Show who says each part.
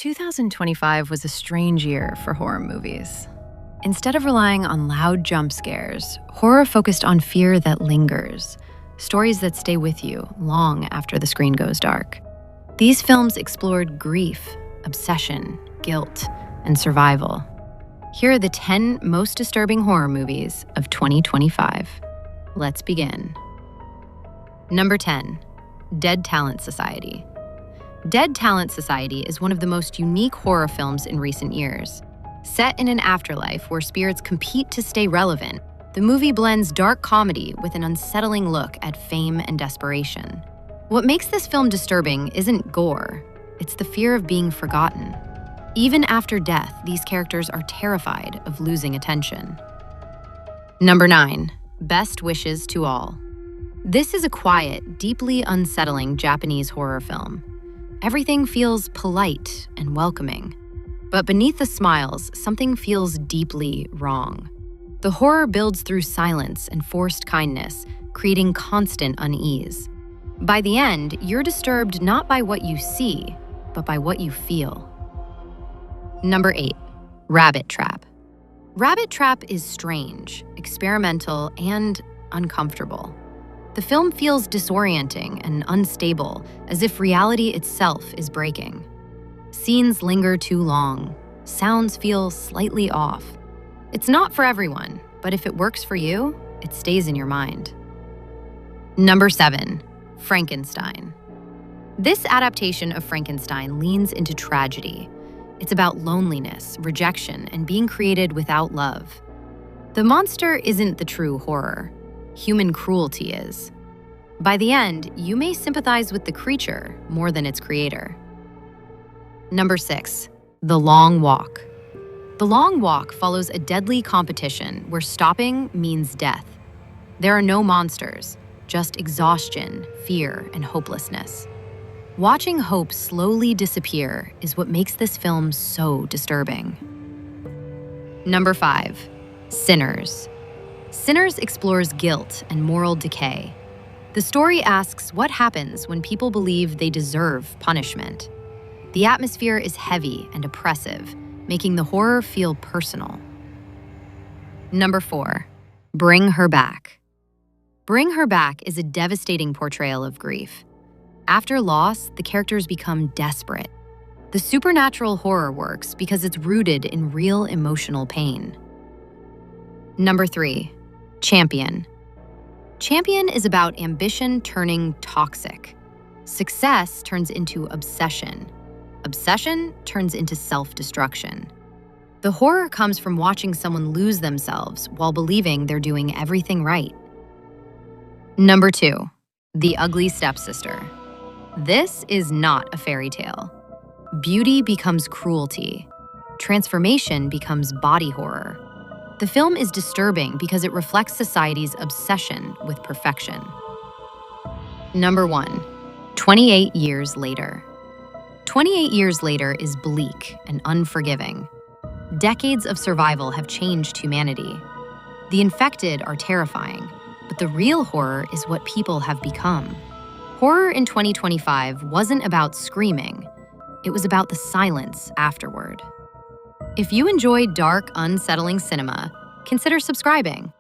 Speaker 1: 2025 was a strange year for horror movies. Instead of relying on loud jump scares, horror focused on fear that lingers, stories that stay with you long after the screen goes dark. These films explored grief, obsession, guilt, and survival. Here are the 10 most disturbing horror movies of 2025. Let's begin. Number 10, Dead Talent Society. Dead Talent Society is one of the most unique horror films in recent years. Set in an afterlife where spirits compete to stay relevant, the movie blends dark comedy with an unsettling look at fame and desperation. What makes this film disturbing isn't gore, it's the fear of being forgotten. Even after death, these characters are terrified of losing attention. Number 9, Best Wishes to All. This is a quiet, deeply unsettling Japanese horror film. Everything feels polite and welcoming. But beneath the smiles, something feels deeply wrong. The horror builds through silence and forced kindness, creating constant unease. By the end, you're disturbed not by what you see, but by what you feel. Number 8, Rabbit Trap. Rabbit Trap is strange, experimental, and uncomfortable. The film feels disorienting and unstable, as if reality itself is breaking. Scenes linger too long. Sounds feel slightly off. It's not for everyone, but if it works for you, it stays in your mind. Number 7, Frankenstein. This adaptation of Frankenstein leans into tragedy. It's about loneliness, rejection, and being created without love. The monster isn't the true horror. Human cruelty is. By the end, you may sympathize with the creature more than its creator. Number 6, The Long Walk. The Long Walk follows a deadly competition where stopping means death. There are no monsters, just exhaustion, fear, and hopelessness. Watching hope slowly disappear is what makes this film so disturbing. Number 5, Sinners. Sinners explores guilt and moral decay. The story asks what happens when people believe they deserve punishment. The atmosphere is heavy and oppressive, making the horror feel personal. Number 4, Bring Her Back. Bring Her Back is a devastating portrayal of grief. After loss, the characters become desperate. The supernatural horror works because it's rooted in real emotional pain. Number 3, Champion. Champion is about ambition turning toxic. Success turns into obsession. Obsession turns into self-destruction. The horror comes from watching someone lose themselves while believing they're doing everything right. Number 2, The Ugly Stepsister. This is not a fairy tale. Beauty becomes cruelty. Transformation becomes body horror. The film is disturbing because it reflects society's obsession with perfection. Number 1, 28 Years Later. 28 Years Later is bleak and unforgiving. Decades of survival have changed humanity. The infected are terrifying, but the real horror is what people have become. Horror in 2025 wasn't about screaming. It was about the silence afterward. If you enjoy dark, unsettling cinema, consider subscribing.